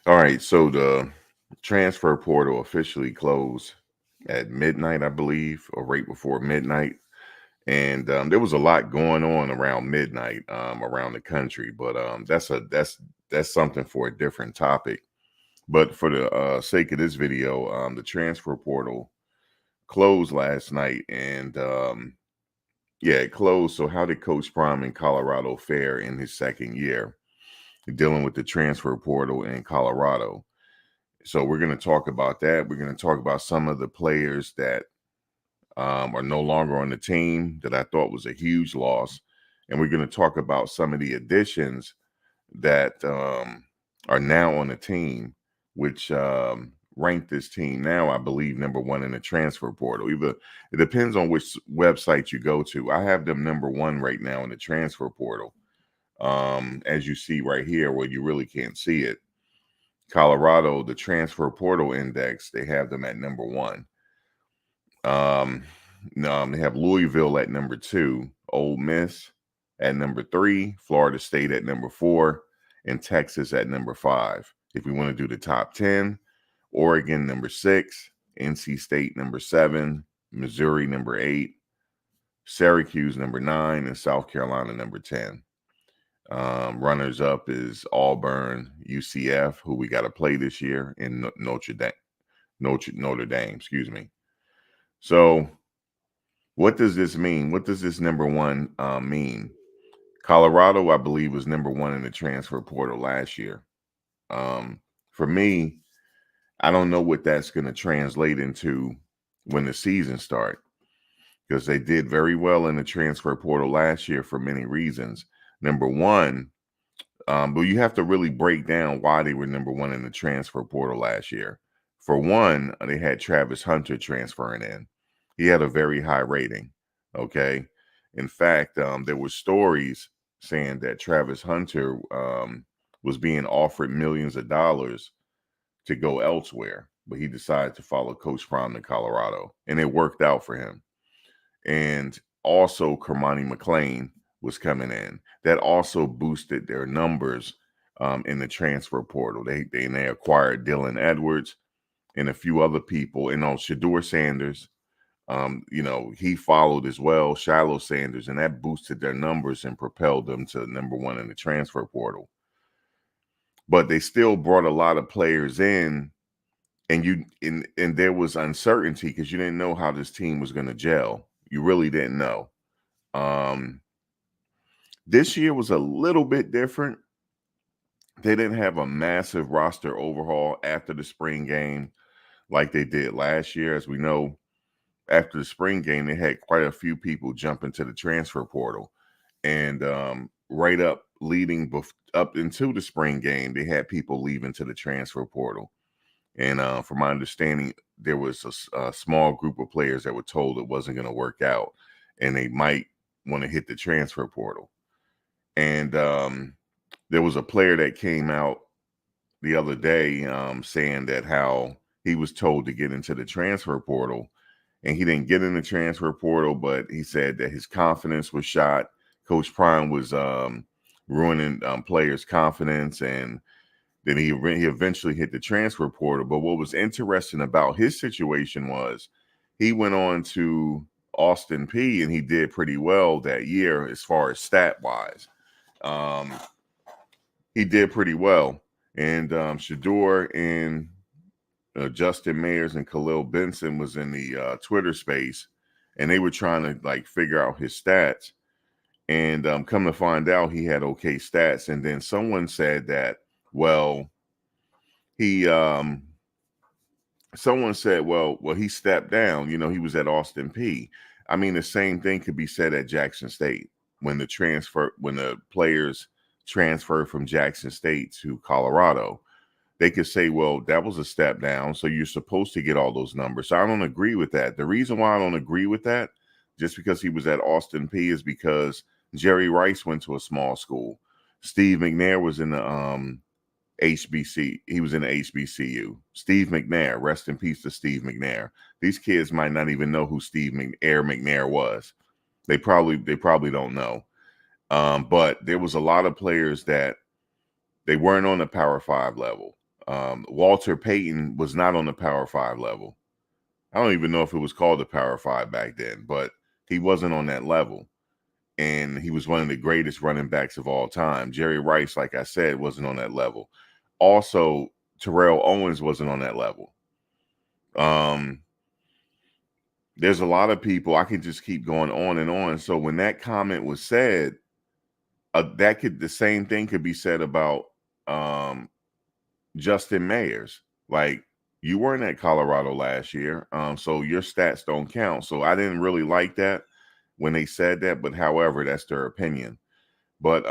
All right, so the transfer portal officially closed at midnight, I believe, or right before midnight. And there was a lot going on around midnight around the country, but that's something for a different topic. But for the sake of this video, the transfer portal closed last night, and yeah, it closed. So how did Coach Prime in Colorado fare in his second year dealing with the transfer portal in Colorado? So we're going to talk about that. We're going to talk about some of the players that are no longer on the team that I thought was a huge loss. And we're going to talk about some of the additions that are now on the team, which ranked this team now, I believe, number one in the transfer portal. Either it depends on which website you go to. I have them number one right now in the transfer portal. As you see right here, where you really can't see it, Colorado, the transfer portal index, they have them at number one. They have Louisville at number two, Ole Miss at number three, Florida State at number four, and Texas at number five. If we want to do the top 10, Oregon number six, NC State number seven, Missouri number eight, Syracuse number nine, and South Carolina number 10. Runners up is Auburn, UCF, who we got to play this year, and Notre Dame, excuse me. So what does this mean? What does this number one mean? Colorado, I believe, was number one in the transfer portal last year. For me, I don't know what that's going to translate into when the season starts, because they did very well in the transfer portal last year for many reasons. Number one, but you have to really break down why they were number one in the transfer portal last year. For one, they had Travis Hunter transferring in. He had a very high rating. Okay. In fact, there were stories saying that Travis Hunter was being offered millions of dollars to go elsewhere, but he decided to follow Coach Prime to Colorado, and it worked out for him. And also, Kermani McLean was coming in. That also boosted their numbers in the transfer portal. They acquired Dylan Edwards and a few other people, and Shedeur Sanders. He followed as well, Shiloh Sanders, and that boosted their numbers and propelled them to number one in the transfer portal. But they still brought a lot of players in, and there was uncertainty because you didn't know how this team was going to gel. You really didn't know. This year was a little bit different. They didn't have a massive roster overhaul after the spring game like they did last year. As we know, after the spring game, they had quite a few people jump into the transfer portal. And right up up into the spring game, they had people leaving to the transfer portal. And from my understanding, there was a small group of players that were told it wasn't going to work out and they might want to hit the transfer portal. And there was a player that came out the other day saying that how he was told to get into the transfer portal and he didn't get in the transfer portal, but he said that his confidence was shot. Coach Prime was ruining players' confidence, and then he eventually hit the transfer portal. But what was interesting about his situation was he went on to Austin Peay, and he did pretty well that year as far as stat-wise. He did pretty well. And Shedeur and Justin Mayers and Khalil Benson was in the Twitter space, and they were trying to figure out his stats. And come to find out, he had okay stats. And then someone said that, well, he someone said, well, he stepped down. He was at Austin Peay. I mean, the same thing could be said at Jackson State when the players transfer from Jackson State to Colorado. They could say, well, that was a step down, so you're supposed to get all those numbers. So I don't agree with that. The reason why I don't agree with that, just because he was at Austin Peay, is because Jerry Rice went to a small school. Steve McNair was in the HBC. He was in the HBCU. Steve McNair, rest in peace to Steve McNair. These kids might not even know who Steve McNair was. They probably don't know. But there was a lot of players that they weren't on the Power 5 level. Walter Payton was not on the Power 5 level. I don't even know if it was called the Power 5 back then, but he wasn't on that level. And he was one of the greatest running backs of all time. Jerry Rice, like I said, wasn't on that level. Also, Terrell Owens wasn't on that level. There's a lot of people. I could just keep going on and on. So when that comment was said, the same thing could be said about Justin Mayers. Like, you weren't at Colorado last year, so your stats don't count. So I didn't really like that when they said that, but however, that's their opinion. But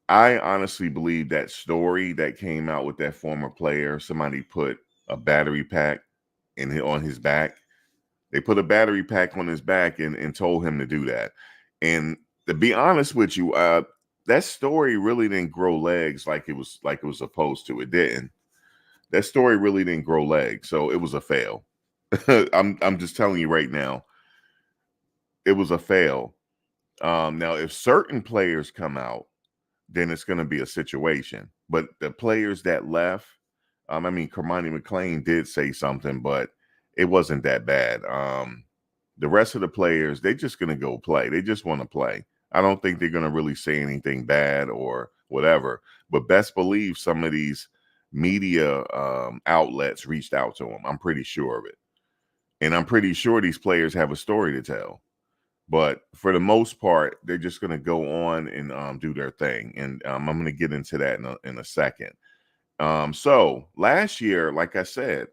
I honestly believe that story that came out with that former player, somebody put a battery pack on his back. They put a battery pack on his back and told him to do that. And to be honest with you, that story really didn't grow legs like it was supposed to. It didn't. That story really didn't grow legs, so it was a fail. I'm just telling you right now, it was a fail. Now, if certain players come out, then it's going to be a situation. But the players that left, I mean, Kermani McLean did say something, but it wasn't that bad. The rest of the players, they're just going to go play. They just want to play. I don't think they're going to really say anything bad or whatever. But best believe some of these media outlets reached out to them. I'm pretty sure of it. And I'm pretty sure these players have a story to tell. But for the most part, they're just going to go on and do their thing. And I'm going to get into that in a second. So last year, like I said,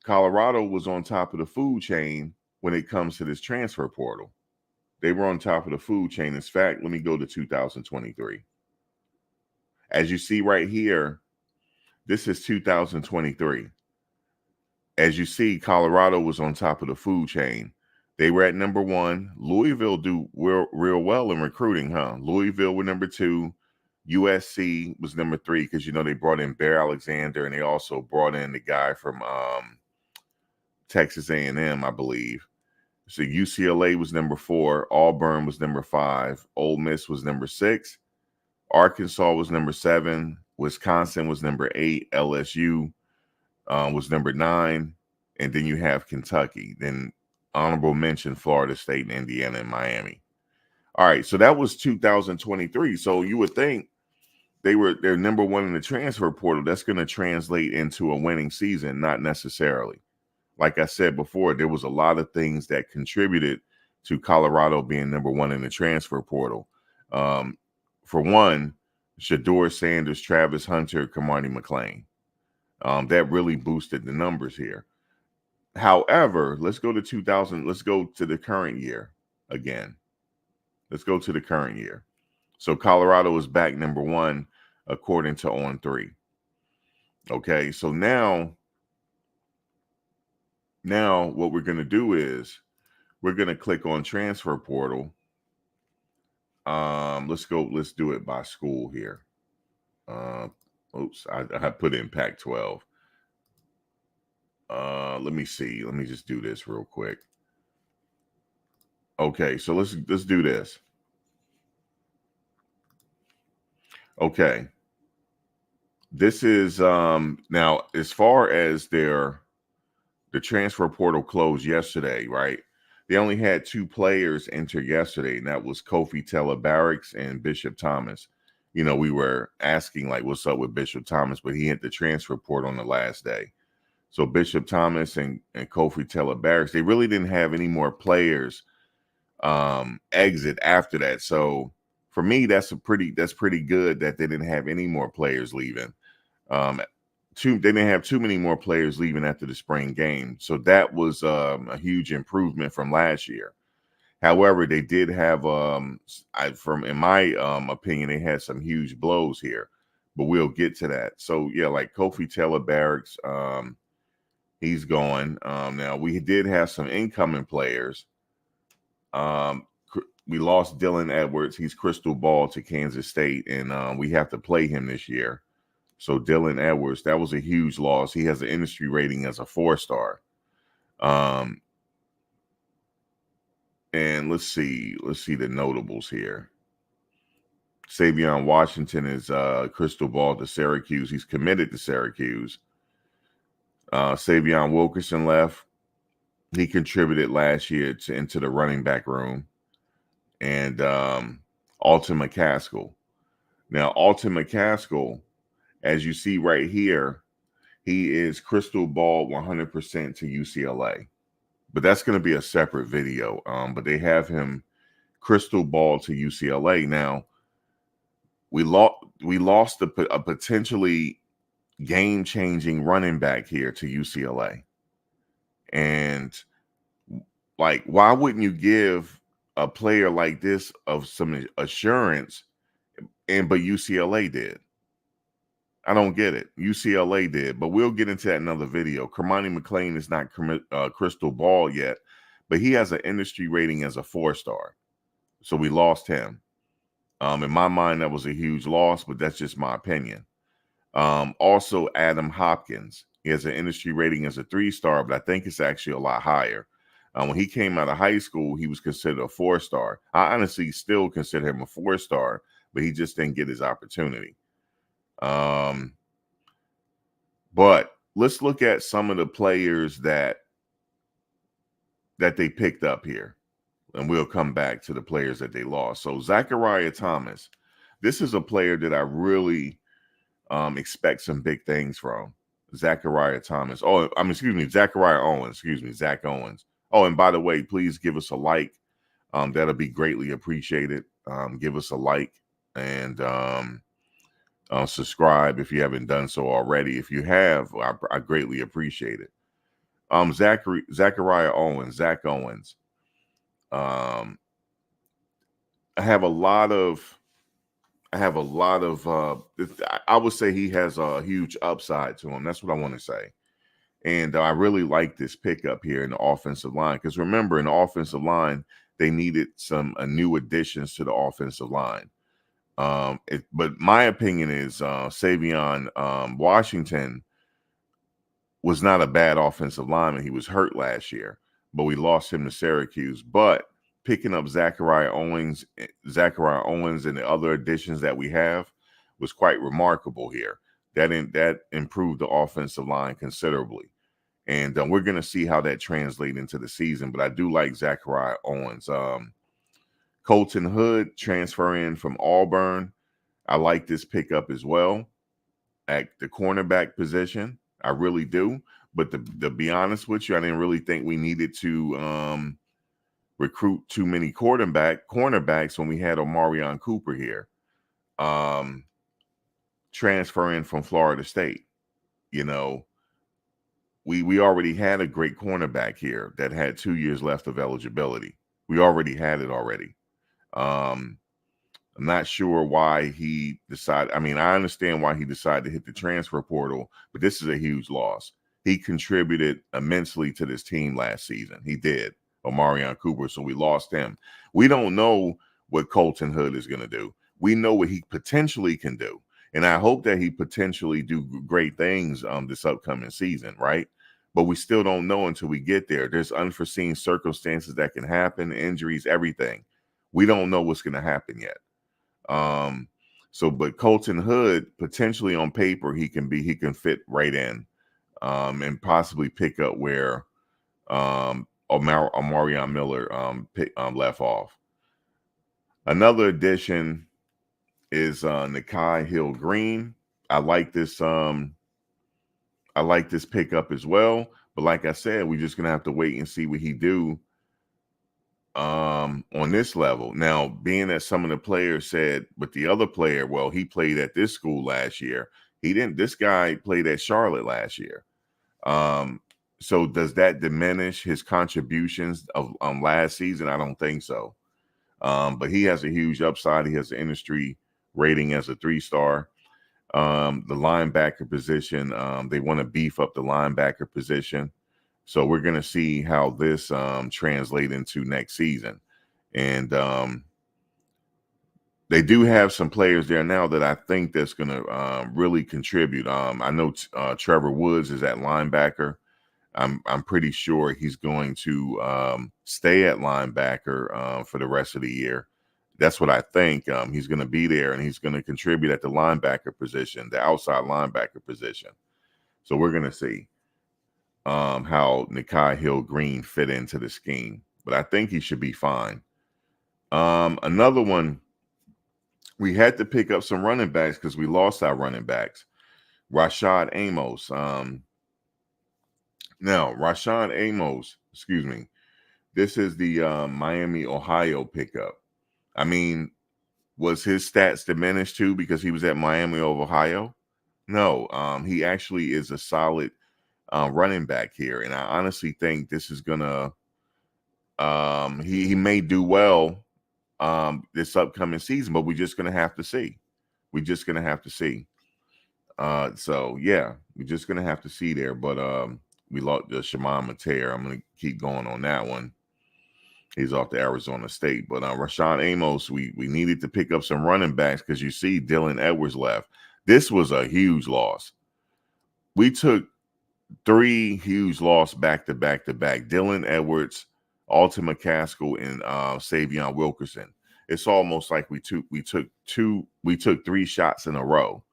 Colorado was on top of the food chain when it comes to this transfer portal. They were on top of the food chain. In fact, let me go to 2023. As you see right here, this is 2023. As you see, Colorado was on top of the food chain. They were at number 1. Louisville do real well in recruiting, huh? Louisville were number 2. USC was number 3 because, they brought in Bear Alexander, and they also brought in the guy from Texas A&M, I believe. So UCLA was number 4. Auburn was number 5. Ole Miss was number 6. Arkansas was number 7. Wisconsin was number 8. LSU was number 9. And then you have Kentucky. Then honorable mention Florida State and Indiana and Miami. All right, so that was 2023. So you would think they're number 1 in the transfer portal. That's going to translate into a winning season. Not necessarily. Like I said before, there was a lot of things that contributed to Colorado being number 1 in the transfer portal. For one, Shedeur Sanders, Travis Hunter, Kermani McLean. That really boosted the numbers here. However, let's go to the current year again. Let's go to the current year. So Colorado is back number 1 according to On3. Okay, so now what we're going to do is we're going to click on transfer portal. Let's do it by school here. Oops, I put in Pac-12. Let me see. Let me just do this real quick. Okay, so let's do this. Okay. This is now as far as the transfer portal closed yesterday, right? They only had 2 players enter yesterday, and that was Kofi Taylor-Barracks and Bishop Thomas. We were asking like, what's up with Bishop Thomas, but he hit the transfer portal on the last day. So Bishop Thomas and Kofi Taylor-Barracks, they really didn't have any more players exit after that. So for me, that's pretty good that they didn't have any more players leaving. They didn't have too many more players leaving after the spring game. So that was a huge improvement from last year. However, they did have, in my opinion, they had some huge blows here, but we'll get to that. So yeah, like Kofi Taylor-Barracks, he's gone. Now we did have some incoming players. We lost Dylan Edwards. He's crystal ball to Kansas State, and we have to play him this year. So Dylan Edwards, that was a huge loss. He has an industry rating as a 4-star. And let's see the notables here. Savion Washington is crystal ball to Syracuse. He's committed to Syracuse. Savion Wilkerson left. He contributed last year into the running back room. And Alton McCaskill. Now, Alton McCaskill, as you see right here, he is crystal ball 100% to UCLA. But that's going to be a separate video. But they have him crystal ball to UCLA. Now, we lost a potentially game-changing running back here to UCLA. And like, why wouldn't you give a player like this of some assurance? But UCLA did. I don't get it. UCLA did, but we'll get into that in another video. Kermani McLean is not crystal ball yet, but he has an industry rating as a 4-star. So we lost him. In my mind, that was a huge loss, but that's just my opinion. Also, Adam Hopkins. He has an industry rating as a 3-star, but I think it's actually a lot higher. When he came out of high school, he was considered a 4-star. I honestly still consider him a 4-star, but he just didn't get his opportunity. But let's look at some of the players that they picked up here, and we'll come back to the players that they lost. So Zachariah Thomas, this is a player that I really expect some big things from. Zachariah Thomas. Zachariah Owens. Zach Owens. Oh, and by the way, please give us a like. That'll be greatly appreciated. Give us a like and subscribe if you haven't done so already. If you have, I greatly appreciate it. Zachariah Owens, Zach Owens. I have a lot of. I would say he has a huge upside to him. That's what I want to say. And I really like this pickup here in the offensive line. Because remember, in the offensive line, they needed some new additions to the offensive line. But my opinion is Savion Washington was not a bad offensive lineman. He was hurt last year, but we lost him to Syracuse. But picking up Zachariah Owens and the other additions that we have was quite remarkable here. That improved the offensive line considerably. And we're going to see how that translates into the season. But I do like Zachariah Owens. Colton Hood transferring from Auburn. I like this pickup as well at the cornerback position. I really do. But to be honest with you, I didn't really think we needed to recruit too many cornerbacks when we had Omarion Cooper here. Transferring from Florida State. You know, we already had a great cornerback here that had 2 years left of eligibility. We already had it already. I'm not sure why he decided. I mean, I understand why he decided to hit the transfer portal, but this is a huge loss. He contributed immensely to this team last season. He did, Omarion Cooper, so we lost him. We don't know what Colton Hood is going to do. We know what he potentially can do, and I hope that he potentially do great things this upcoming season, right? But we still don't know until we get there. There's unforeseen circumstances that can happen, injuries, everything. We don't know what's going to happen yet. But Colton Hood, potentially on paper, he can fit right in, and possibly pick up where Omarion Miller left off. Another addition is Nikai Hill Green. I like this pickup as well. But like I said, we're just gonna have to wait and see what he do on this level. Now, being that some of the players said, but the other player, well, he played at this school last year. He didn't. This guy played at Charlotte last year. So does that diminish his contributions of last season? I don't think so. But he has a huge upside. He has an industry rating as a 3-star. The linebacker position, they want to beef up the linebacker position. So we're going to see how this translates into next season. And they do have some players there now that I think that's going to really contribute. I know Trevor Woods is at linebacker. I'm pretty sure he's going to stay at linebacker for the rest of the year. That's what I think. He's going to be there, and he's going to contribute at the linebacker position, the outside linebacker position. So we're going to see how Nikai Hill-Green fit into the scheme. But I think he should be fine. Another one, we had to pick up some running backs because we lost our running backs. Rashad Amos. Now, Rashad Amos, excuse me, this is the Miami, Ohio pickup. I mean, was his stats diminished too because he was at Miami of Ohio? No, he actually is a solid running back here, and I honestly think this is gonna. He may do well this upcoming season, but we're just gonna have to see. We're just gonna have to see. So yeah, we're just gonna have to see there. But we lost the Shimon Mateer. I'm gonna keep going on that one. He's off to Arizona State. But Rashad Amos, we needed to pick up some running backs because you see Dylan Edwards left. This was a huge loss. We took 3 huge losses back to back to back. Dylan Edwards, Alton McCaskill, and Savion Wilkerson. It's almost like we took 3 shots in a row.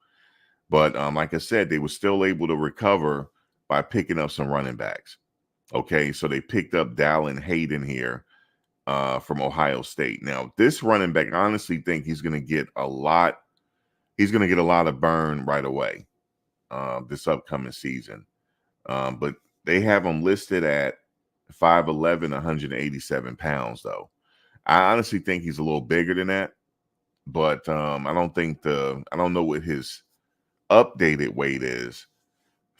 But like I said, they were still able to recover by picking up some running backs. Okay, so they picked up Dallin Hayden here from Ohio State. Now, this running back, I honestly think he's going to get a lot. He's going to get a lot of burn right away this upcoming season. But they have him listed at 5'11", 187 pounds, though. I honestly think he's a little bigger than that. But I don't know what his updated weight is.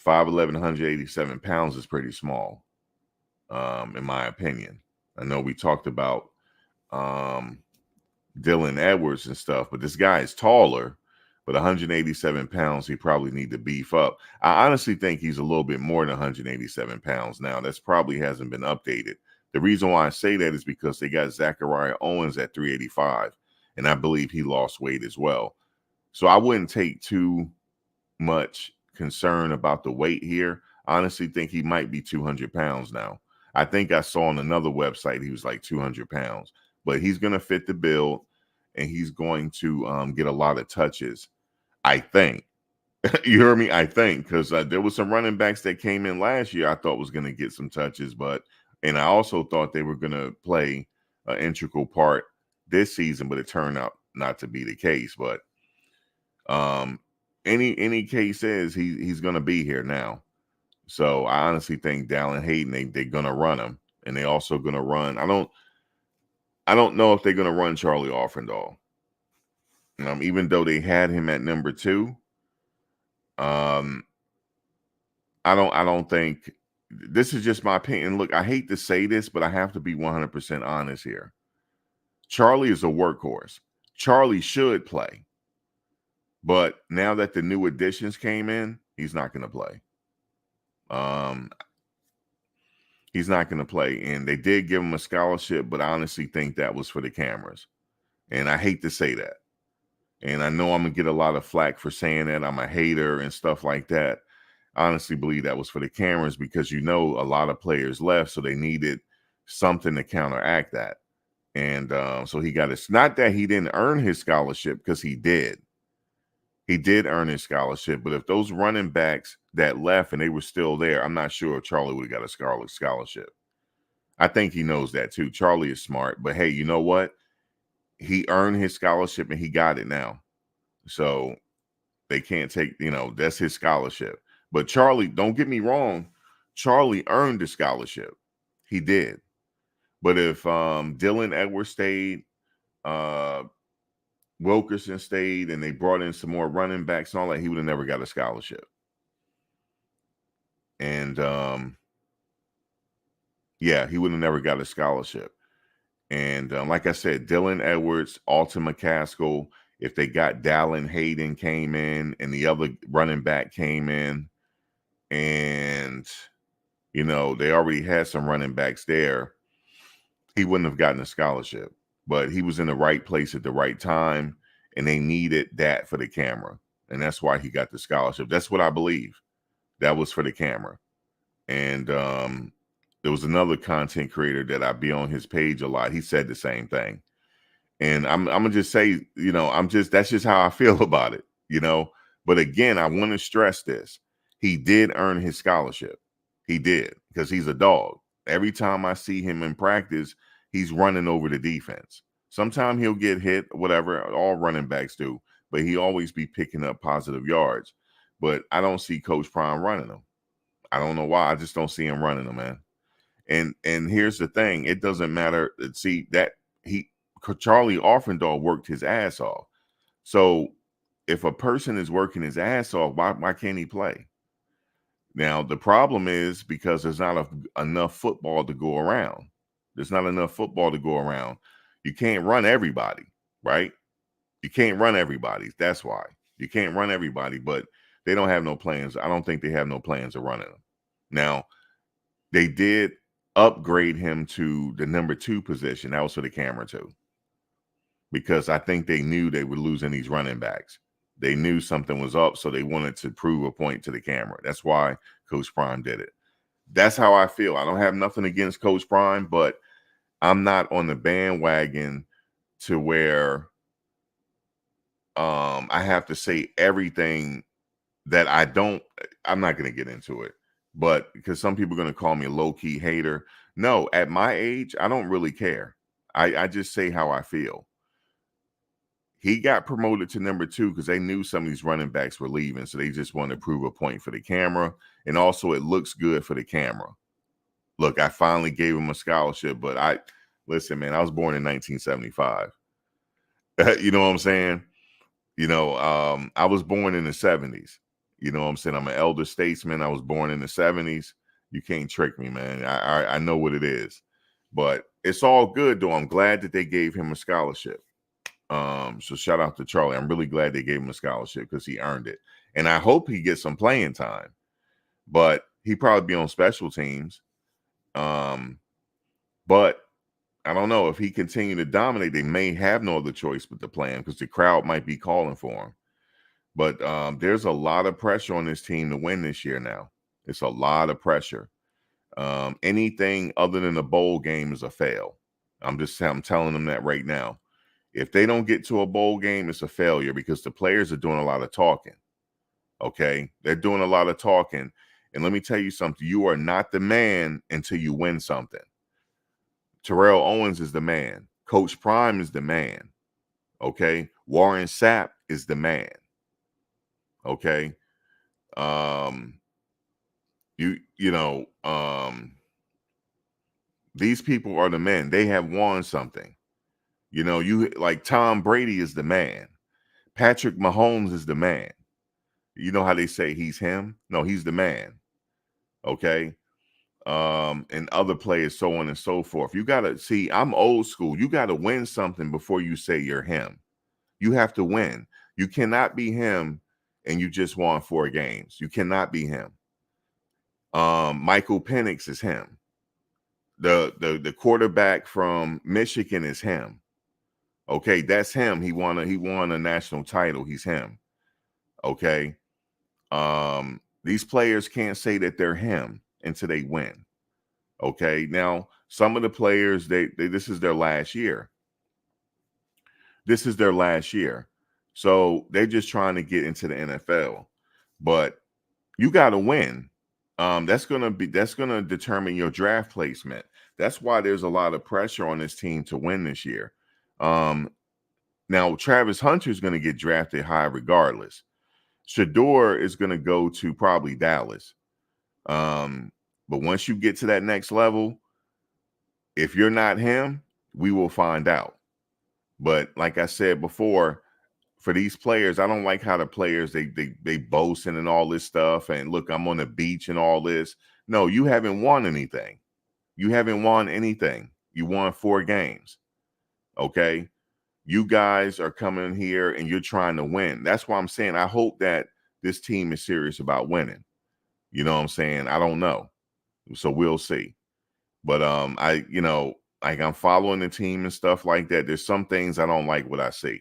5'11", 187 pounds is pretty small, in my opinion. I know we talked about Dylan Edwards and stuff, but this guy is taller, but 187 pounds, he probably need to beef up. I honestly think he's a little bit more than 187 pounds now. That's probably hasn't been updated. The reason why I say that is because they got Zachariah Owens at 385, and I believe he lost weight as well. So I wouldn't take too much concern about the weight here. I honestly think he might be 200 pounds now. I think I saw on another website he was like 200 pounds, but he's going to fit the bill, and he's going to get a lot of touches, I think. You heard me? I think, because there was some running backs that came in last year I thought was going to get some touches, and I also thought they were going to play an integral part this season, but it turned out not to be the case. But any case is he's going to be here now. So I honestly think Dallin Hayden, they're going to run him, and they also going to run. I don't know if they're going to run Charlie Offendahl. Even though they had him at number 2, I don't think, this is just my opinion. Look, I hate to say this, but I have to be 100% honest here. Charlie is a workhorse. Charlie should play. But now that the new additions came in, he's not going to play. He's not going to play. And they did give him a scholarship, but I honestly think that was for the cameras. And I hate to say that. And I know I'm going to get a lot of flack for saying that. I'm a hater and stuff like that. I honestly believe that was for the cameras because, a lot of players left, so they needed something to counteract that. And so he got it. Not that he didn't earn his scholarship, because he did. He did earn his scholarship, but if those running backs that left and they were still there, I'm not sure if Charlie would have got a scholarship. I think he knows that too. Charlie is smart, but hey, you know what? He earned his scholarship and he got it now. So they can't take, that's his scholarship. But Charlie, don't get me wrong, Charlie earned the scholarship. He did. But if Dylan Edwards stayed, Wilkerson stayed, and they brought in some more running backs and all that, he would have never got a scholarship. And he would have never got a scholarship. And like I said, Dylan Edwards, Alton McCaskill, if they got Dallin Hayden came in and the other running back came in, and they already had some running backs there, he wouldn't have gotten a scholarship. But he was in the right place at the right time, and they needed that for the camera. And that's why he got the scholarship. That's what I believe. That was for the camera. And there was another content creator that I be on his page a lot. He said the same thing. And I'm gonna just say, that's just how I feel about it. But again, I want to stress this. He did earn his scholarship. He did, because he's a dog. Every time I see him in practice, he's running over the defense. Sometimes he'll get hit, whatever, all running backs do, but he always be picking up positive yards. But I don't see Coach Prime running them. I don't know why. I just don't see him running them, man. And here's the thing: it doesn't matter. See that he Charlie Offendall worked his ass off. So if a person is working his ass off, why can't he play? Now the problem is because there's not enough football to go around. There's not enough football to go around. You can't run everybody, right? You can't run everybody. That's why you can't run everybody. But they don't have no plans. I don't think they have no plans of running them. Now they did upgrade him to the number 2 position. That was for the camera too, because I think they knew they were losing these running backs. They knew something was up, so they wanted to prove a point to the camera. That's why Coach Prime did it. That's how I feel. I don't have nothing against Coach Prime, but I'm not on the bandwagon to where I have to say everything that I'm not going to get into it, but because some people are going to call me a low-key hater. No, at my age, I don't really care. I just say how I feel. He got promoted to number 2 because they knew some of these running backs were leaving, so they just wanted to prove a point for the camera, and also it looks good for the camera. Look, I finally gave him a scholarship, but listen, man, I was born in 1975. You know what I'm saying? I was born in the 70s. You know what I'm saying? I'm an elder statesman. I was born in the 70s. You can't trick me, man. I know what it is. But it's all good, though. I'm glad that they gave him a scholarship. So shout out to Charlie. I'm really glad they gave him a scholarship because he earned it. And I hope he gets some playing time. But he probably be on special teams. But I don't know. If he continue to dominate, they may have no other choice but to play him because the crowd might be calling for him. But there's a lot of pressure on this team to win this year now. It's a lot of pressure. Anything other than a bowl game is a fail. I'm telling them that right now. If they don't get to a bowl game, it's a failure because the players are doing a lot of talking. Okay? They're doing a lot of talking. And let me tell you something. You are not the man until you win something. Terrell Owens is the man. Coach Prime is the man. Okay? Warren Sapp is the man. Okay? These people are the men. They have won something. You like Tom Brady is the man. Patrick Mahomes is the man. You know how they say he's him? No, he's the man. Okay. And other players, so on and so forth. You gotta see, I'm old school. You gotta win something before you say you're him. You have to win. You cannot be him and you just won 4 games. You cannot be him. Michael Penix is him. The quarterback from Michigan is him. Okay, that's him. He won a national title. He's him. Okay. These players can't say that they're him until they win. Okay. Now, some of the players, this is their last year. This is their last year. So they're just trying to get into the NFL. But you got to win. That's gonna determine your draft placement. That's why there's a lot of pressure on this team to win this year. Now Travis Hunter is going to get drafted high regardless. Shador is going to go to probably Dallas. But once you get to that next level, if you're not him, we will find out. But like I said before, for these players, I don't like how the players they boasting and all this stuff. And look, I'm on the beach and all this. No, you haven't won anything. You haven't won anything. You won 4 games. Okay. You guys are coming here and you're trying to win. That's why I'm saying I hope that this team is serious about winning. You know what I'm saying? I don't know. So we'll see. But I'm following the team and stuff like that. There's some things I don't like what I see.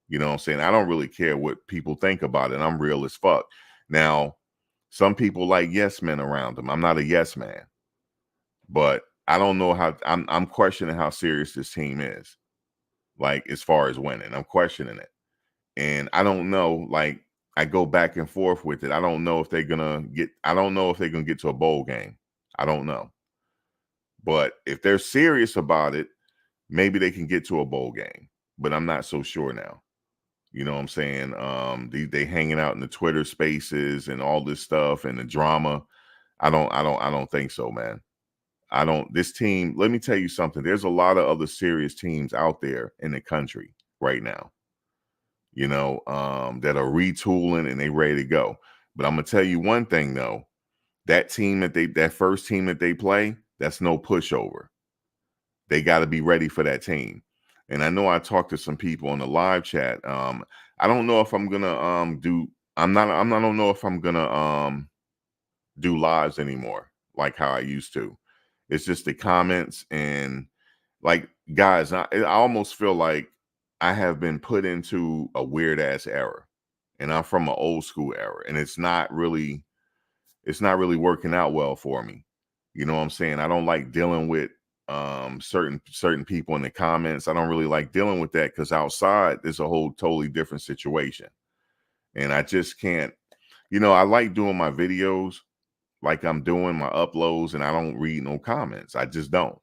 You know what I'm saying? I don't really care what people think about it. I'm real as fuck. Now, some people like yes men around them. I'm not a yes man. But I don't know how I'm questioning how serious this team is. like as far as winning. I'm questioning it. And I don't know, like I go back and forth with it. I don't know if they're gonna get to a bowl game. I don't know. But if they're serious about it, maybe they can get to a bowl game. But I'm not so sure now. You know what I'm saying? They hanging out in the Twitter spaces and all this stuff and the drama. I don't think so, man. I don't this team, let me tell you something. There's a lot of other serious teams out there in the country right now, that are retooling and they ready to go. But I'm gonna tell you one thing though, that first team that they play, that's no pushover. They got to be ready for that team. And I know I talked to some people on the live chat. I don't know if I'm gonna do. I don't know if I'm gonna do lives anymore like how I used to. It's just the comments and like guys. I almost feel like I have been put into a weird ass era, and I'm from an old school era, and it's not really working out well for me. You know what I'm saying? I don't like dealing with certain people in the comments. I don't really like dealing with that because outside there's a whole totally different situation. And I just can't, I like doing my videos like I'm doing my uploads and I don't read no comments. I just don't.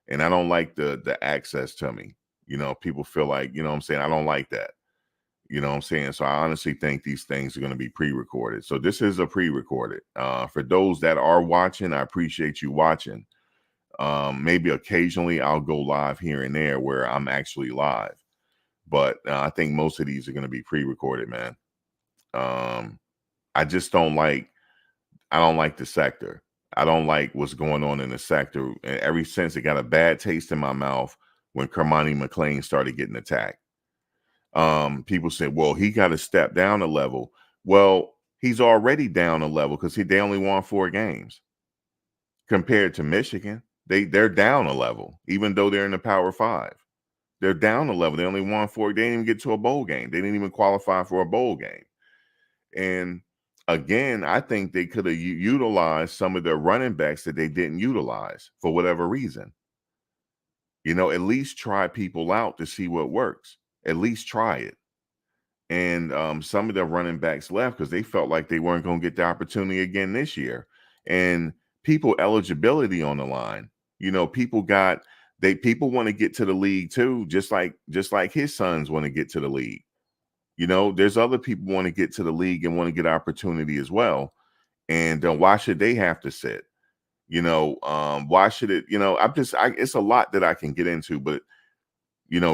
And I don't like the access to me. People feel like, what I'm saying, I don't like that. You know what I'm saying? So I honestly think these things are going to be pre-recorded. So this is a pre-recorded. For those that are watching, I appreciate you watching. Maybe occasionally I'll go live here and there where I'm actually live. But I think most of these are going to be pre-recorded, man. I just I don't like the sector. I don't like what's going on in the sector. And ever since it got a bad taste in my mouth when Kermani McLean started getting attacked. People said, well, he got to step down a level. Well, he's already down a level because they only won 4 games compared to Michigan. They're down a level, even though they're in the Power 5. They're down a level. They only won 4. They didn't even get to a bowl game. They didn't even qualify for a bowl game. And again, I think they could have utilized some of their running backs that they didn't utilize for whatever reason. At least try people out to see what works. At least try it. And some of the running backs left because they felt like they weren't going to get the opportunity again this year. And people eligibility on the line. People want to get to the league too, just like his sons want to get to the league. There's other people want to get to the league and want to get opportunity as well. And why should they have to sit? Why should it? It's a lot that I can get into, but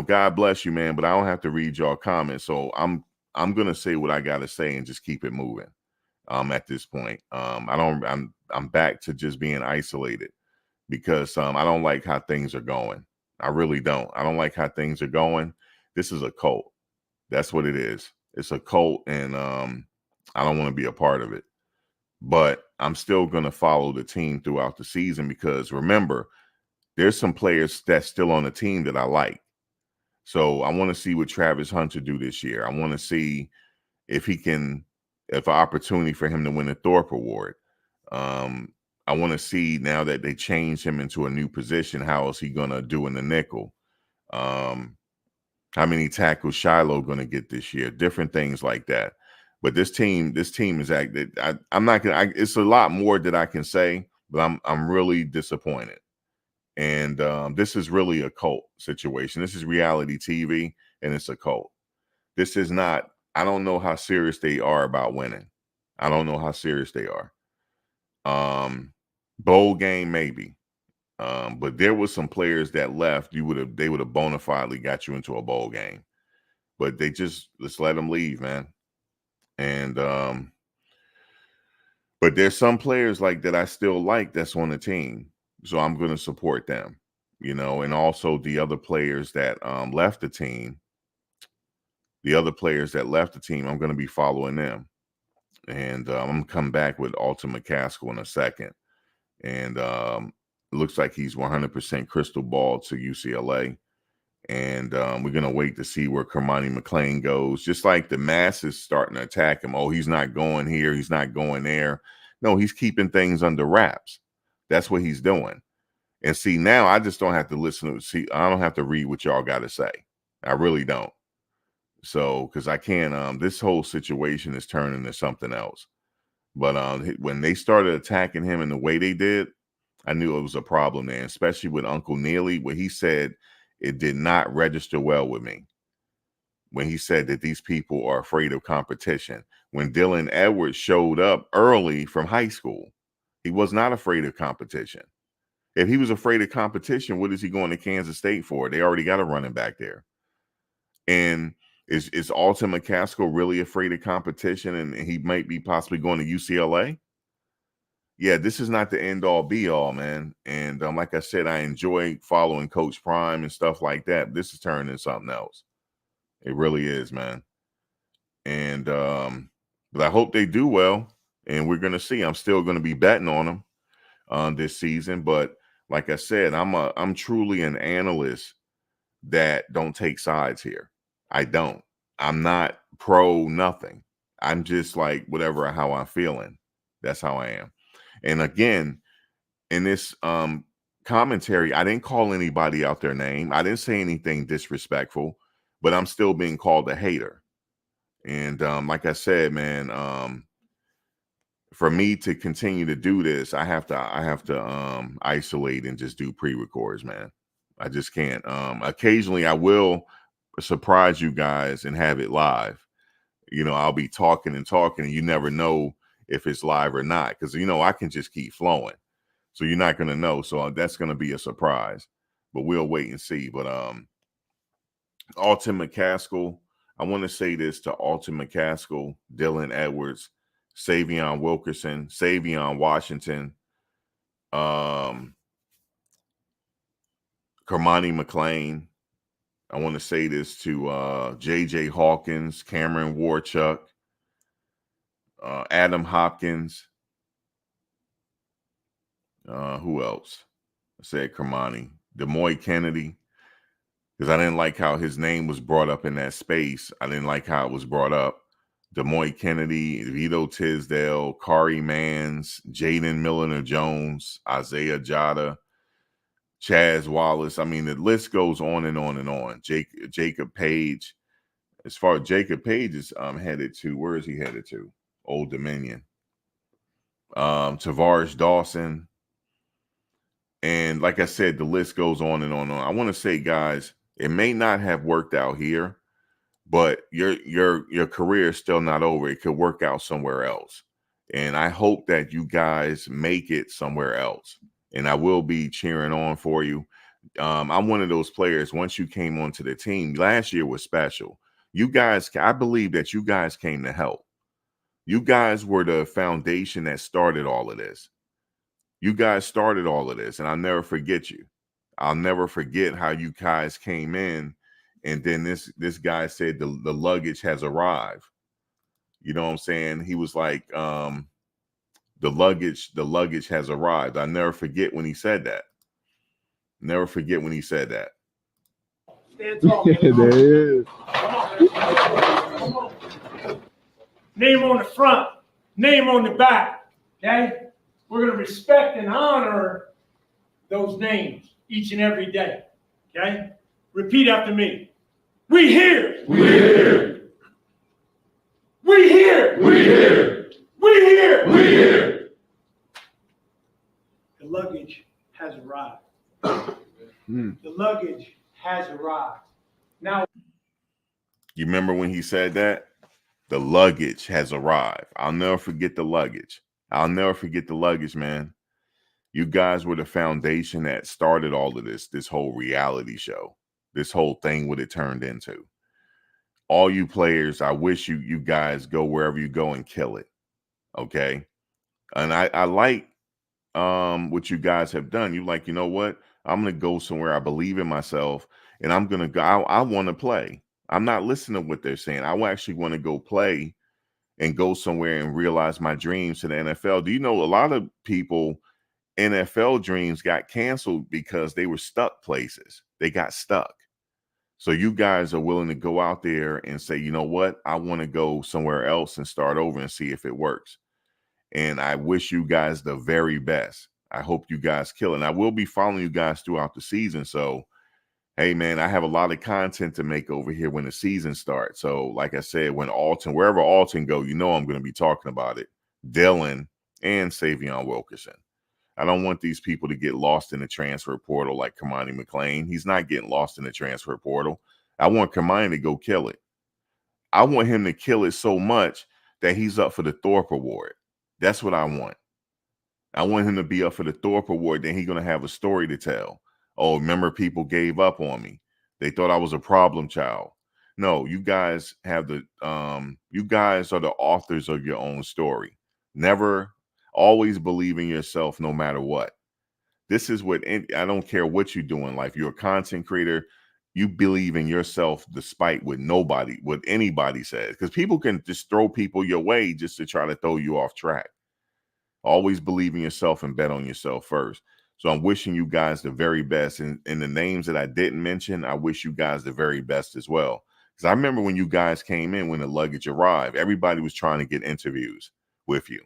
God bless you, man. But I don't have to read your comments, so I'm gonna say what I gotta say and just keep it moving. At this point, I'm back to just being isolated because I don't like how things are going. I really don't. I don't like how things are going. This is a cult. That's what it is. It's a cult, and I don't want to be a part of it. But I'm still gonna follow the team throughout the season because remember, there's some players that's still on the team that I like. So I want to see what Travis Hunter do this year. I want to see if an opportunity for him to win the Thorpe Award. I want to see now that they changed him into a new position, how is he going to do in the nickel? How many tackles Shiloh going to get this year? Different things like that. But this team is active. I'm not gonna. It's a lot more that I can say, but I'm really disappointed. And this is really a cult situation. This is reality TV, and it's a cult. This is not. I don't know how serious they are about winning. I don't know how serious they are. Bowl game maybe, but there was some players that left. They would have bona fide got you into a bowl game, but they just let them leave, man. And but there's some players like that I still like that's on the team, so I'm going to support them. And also the other players that left the team. The other players that left the team, I'm going to be following them. And I'm going to come back with Alton McCaskill in a second. And it looks like he's 100% crystal ball to UCLA. And we're going to wait to see where Kermani McLean goes. Just like the masses starting to attack him. Oh, he's not going here. He's not going there. No, he's keeping things under wraps. That's what he's doing. And see, now I just don't have to listen to see. I don't have to read what y'all got to say. I really don't. So, because I can't, this whole situation is turning to something else. But when they started attacking him in the way they did, I knew it was a problem there, especially with Uncle Neely, where he said it did not register well with me. When he said that these people are afraid of competition. When Dylan Edwards showed up early from high school, he was not afraid of competition. If he was afraid of competition, what is he going to Kansas State for? They already got a running back there. And is Alton McCaskill really afraid of competition and he might be possibly going to UCLA? Yeah, this is not the end all be all, man. And like I said, I enjoy following Coach Prime and stuff like that. This is turning into something else. It really is, man. And but I hope they do well. And we're gonna see. I'm still gonna be betting on them this season. But like I said, I'm truly an analyst that don't take sides here. I don't. I'm not pro nothing. I'm just like whatever how I'm feeling. That's how I am. And again, in this commentary, I didn't call anybody out their name. I didn't say anything disrespectful, but I'm still being called a hater. And like I said, man, for me to continue to do this, I have to isolate and just do pre-records, man. I just can't. Occasionally I will surprise you guys and have it live. You know, I'll be talking and you never know if it's live or not, because I can just keep flowing. So you're not gonna know. So that's gonna be a surprise. But we'll wait and see. But Alton McCaskill, I want to say this to Alton McCaskill, Dylan Edwards, Savion Wilkerson, Savion Washington, Kermani McLean. I want to say this to J.J. Hawkins, Cameron Warchuk, Adam Hopkins. Who else? I said Kermani. Demoy Kennedy. Because I didn't like how his name was brought up in that space. I didn't like how it was brought up. Demoy Kennedy, Vito Tisdale, Kari Mans, Jaden Milliner-Jones, Isaiah Jada, Chaz Wallace. I mean, the list goes on and on and on. Jacob Page. As far as Jacob Page is headed to, where is he headed to? Old Dominion. Tavares Dawson. And like I said, the list goes on and on and on. I want to say, guys, it may not have worked out here, but your career is still not over. It could work out somewhere else. And I hope that you guys make it somewhere else. And I will be cheering on for you. I'm one of those players, once you came onto the team, last year was special. You guys, I believe that you guys came to help. You guys were the foundation that started all of this. You guys started all of this, and I'll never forget you. I'll never forget how you guys came in, and then this guy said the luggage has arrived. You know what I'm saying? He was like, the luggage has arrived. I'll never forget when he said that. Never forget when he said that. Stand tall, man. There it is. Come on. Name on the front, name on the back. Okay? We're going to respect and honor those names each and every day. Okay? Repeat after me. We here. We here. We here. We here. We here. We here. The luggage has arrived. The luggage has arrived. Now, you remember when he said that? The luggage has arrived. I'll never forget the luggage. I'll never forget the luggage, man. You guys were the foundation that started all of this whole reality show, this whole thing, what it turned into. All you players, I wish you guys go wherever you go and kill it. Okay. And I like what you guys have done. You like, you know what? I'm going to go somewhere. I believe in myself and I'm going to go. I want to play. I'm not listening to what they're saying. I actually want to go play and go somewhere and realize my dreams to the NFL. Do you know a lot of people, NFL dreams got canceled because they were stuck places. They got stuck. So you guys are willing to go out there and say, you know what? I want to go somewhere else and start over and see if it works. And I wish you guys the very best. I hope you guys kill it. And I will be following you guys throughout the season. So, hey man, I have a lot of content to make over here when the season starts. So like I said, when Alton, wherever Alton go, you know I'm going to be talking about it. Dylan and Savion Wilkerson. I don't want these people to get lost in the transfer portal like Kamani McLean. He's not getting lost in the transfer portal. I want Kamani to go kill it. I want him to kill it so much that he's up for the Thorpe Award. That's what I want. I want him to be up for the Thorpe Award. Then he's going to have a story to tell. Oh, remember people gave up on me. They thought I was a problem child. No, you guys have the, you guys are the authors of your own story. Never, always believe in yourself no matter what. This is what, I don't care what you do in life. You're a content creator. You believe in yourself despite what anybody says. Because people can just throw people your way just to try to throw you off track. Always believe in yourself and bet on yourself first. So I'm wishing you guys the very best. And the names that I didn't mention, I wish you guys the very best as well. Because I remember when you guys came in, when the luggage arrived, everybody was trying to get interviews with you.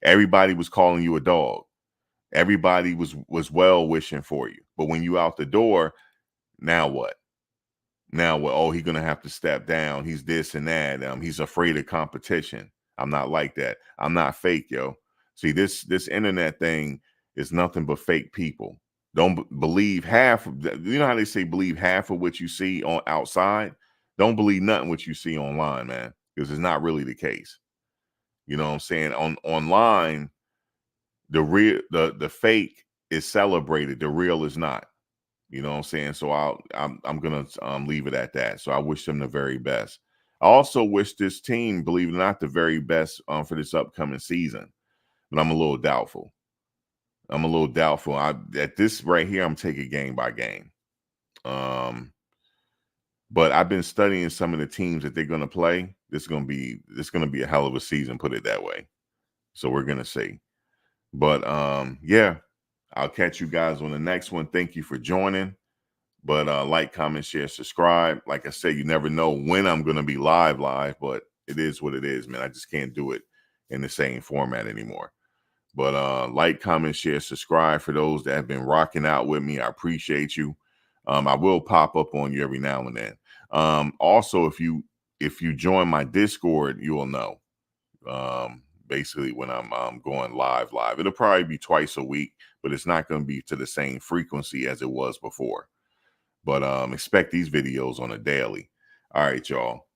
Everybody was calling you a dog. Everybody was well wishing for you. But when you out the door, now what? Now what? Oh, he's going to have to step down. He's this and that. He's afraid of competition. I'm not like that. I'm not fake, yo. See, this internet thing is nothing but fake people. Don't believe half. You know how they say believe half of what you see on outside? Don't believe nothing what you see online, man, because it's not really the case. You know what I'm saying? Online, the fake is celebrated. The real is not. You know what I'm saying? So I'm gonna leave it at that. So I wish them the very best. I also wish this team, believe it or not, the very best for this upcoming season. But I'm a little doubtful. At this right here, I'm taking game by game. But I've been studying some of the teams that they're gonna play. This is gonna be a hell of a season, put it that way. So we're gonna see. But yeah, I'll catch you guys on the next one. Thank you for joining. But like, comment, share, subscribe. Like I said, you never know when I'm gonna be live, but it is what it is, man. I just can't do it in the same format anymore. But like, comment, share, subscribe for those that have been rocking out with me. I appreciate you. I will pop up on you every now and then. Also, if you join my Discord, you will know. Basically when I'm going live. It'll probably be twice a week, but it's not going to be to the same frequency as it was before. But expect these videos on a daily. All right, y'all.